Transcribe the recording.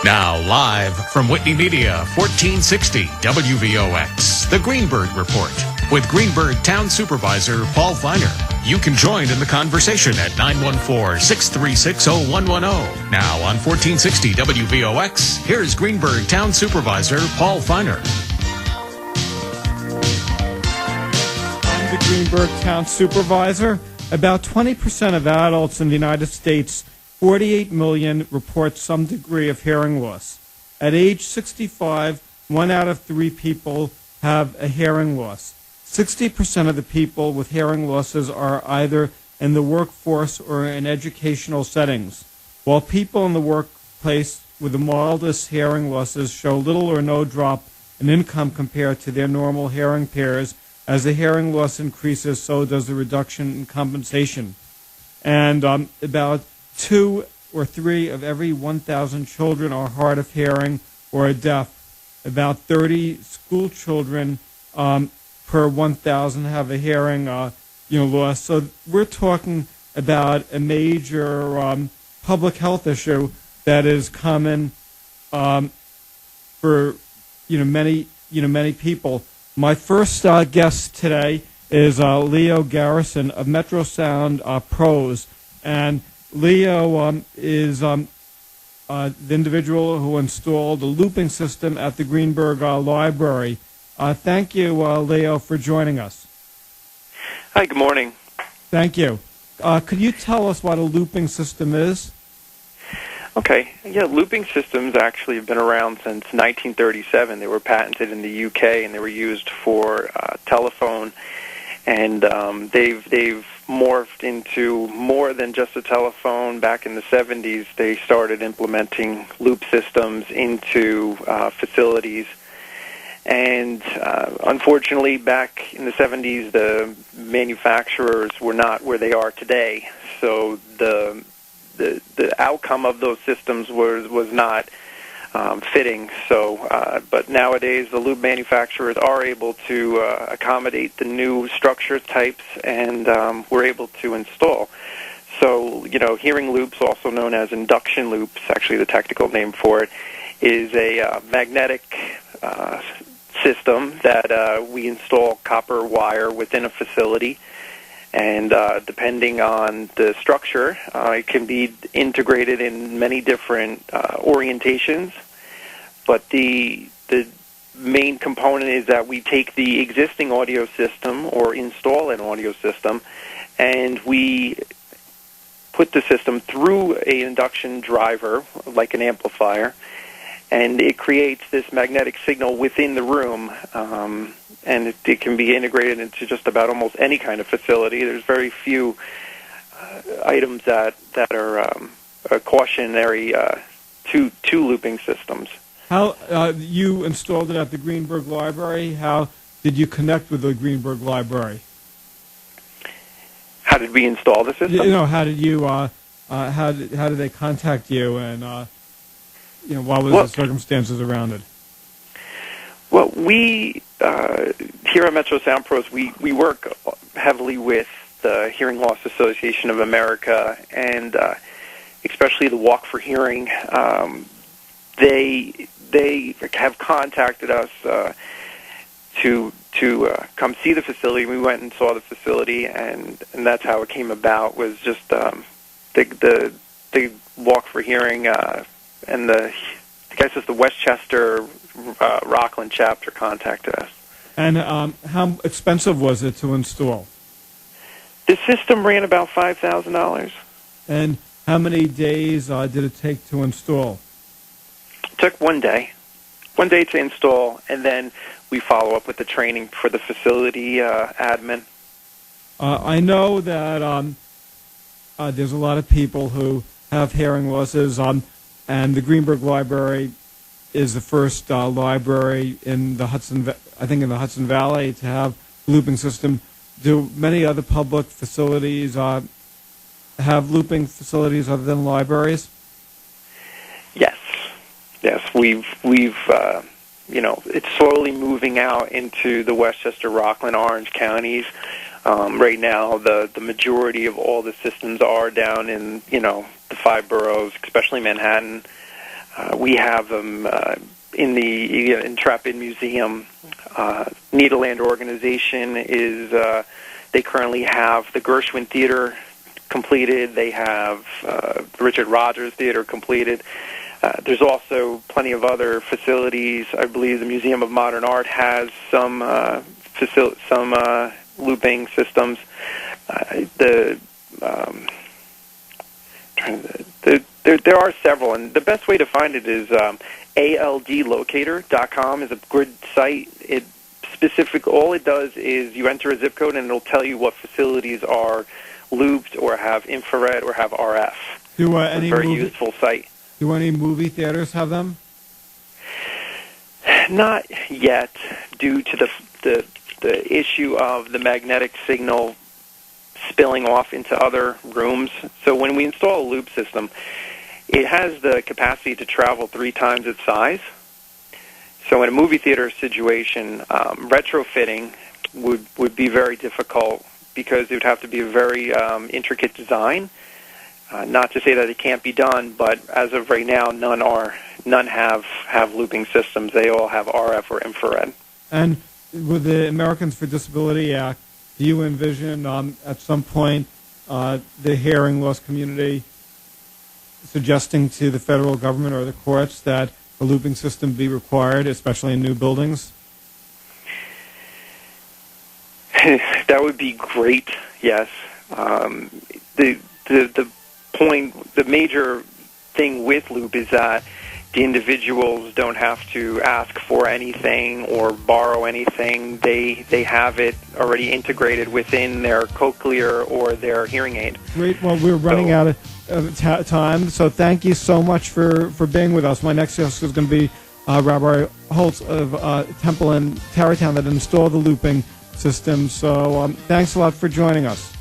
Now, live from Whitney Media, 1460 WVOX, the Greenburgh Report, with Greenburgh Town Supervisor Paul Feiner. You can join in the conversation at 914-636-0110. Now on 1460 WVOX, here's Greenburgh Town Supervisor Paul Feiner. I'm the Greenburgh Town Supervisor. About 20% of adults in the United States, 48 million, report some degree of hearing loss. At age 65, 1 out of 3 people have a hearing loss. 60% of the people with hearing losses are either in the workforce or in educational settings, while people in the workplace with the mildest hearing losses show little or no drop in income compared to their normal hearing peers. As the hearing loss increases, so does the reduction in compensation. And about 2 or 3 of every 1,000 children are hard of hearing or are deaf. About 30 school children per 1,000 have a hearing loss. So we're talking about a major public health issue that is common for many people. My first guest today is Leo Garrison of Metro Sound Pros, and Leo is the individual who installed the looping system at the Greenburgh Library. Thank you, Leo, for joining us. Hi, good morning. Thank you. Could you tell us what a looping system is? Okay. Yeah, looping systems actually have been around since 1937. They were patented in the UK, and they were used for telephone. And they've morphed into more than just a telephone. Back in the 70s, they started implementing loop systems into facilities. And unfortunately, back in the 70s, the manufacturers were not where they are today. So the outcome of those systems was not fitting. So, but nowadays the loop manufacturers are able to accommodate the new structure types, and we're able to install. So, hearing loops, also known as induction loops, actually the technical name for it, is a magnetic system that we install copper wire within a facility. And depending on the structure, it can be integrated in many different orientations. But the main component is that we take the existing audio system or install an audio system, and we put the system through an induction driver, like an amplifier, and it creates this magnetic signal within the room. And it can be integrated into just about almost any kind of facility. There's very few items that are cautionary to looping systems. How you installed it at the Greenburgh Library? How did you connect with the Greenburgh Library? How did we install the system? How did you? How did they contact you? And what was the circumstances around it? Well, we here at Metro Sound Pros, we work heavily with the Hearing Loss Association of America, and especially the Walk for Hearing. They have contacted us to come see the facility. We went and saw the facility, and that's how it came about. Was just the Walk for Hearing and I guess it's the Westchester Rockland chapter contacted us. And how expensive was it to install? The system ran about $5,000. And how many days did it take to install? It took 1 day. 1 day to install, and then we follow up with the training for the facility admin. I know that there's a lot of people who have hearing losses, and the Greenburgh Library is the first library in the Hudson Valley to have a looping system. Do many other public facilities have looping facilities other than libraries? Yes. We've it's slowly moving out into the Westchester, Rockland, Orange counties. Right now, the majority of all the systems are down in the 5 boroughs, especially Manhattan. We have them in the Intrepid Museum. Nederland organization is, they currently have the Gershwin Theater completed. They have the Richard Rogers Theater completed. There's also plenty of other facilities. I believe the Museum of Modern Art has some looping systems. There are several, and the best way to find it is aldlocator.com is a good site. All it does is you enter a zip code, and it'll tell you what facilities are looped or have infrared or have RF. It's a very useful site. Do any movie theaters have them? Not yet, due to the issue of the magnetic signal spilling off into other rooms. So when we install a loop system, it has the capacity to travel 3 times its size. So in a movie theater situation, retrofitting would be very difficult because it would have to be a very intricate design. Not to say that it can't be done, but as of right now, none have looping systems. They all have RF or infrared. And with the Americans for Disability Act, do you envision at some point the hearing loss community suggesting to the federal government or the courts that a looping system be required, especially in new buildings? That would be great, yes. The major thing with loop is that the individuals don't have to ask for anything or borrow anything. They have it already integrated within their cochlear or their hearing aid. Great. Well, we're running out of time, so thank you so much for being with us. My next guest is going to be Rabbi Holtz of Temple in Tarrytown that installed the looping system. So thanks a lot for joining us.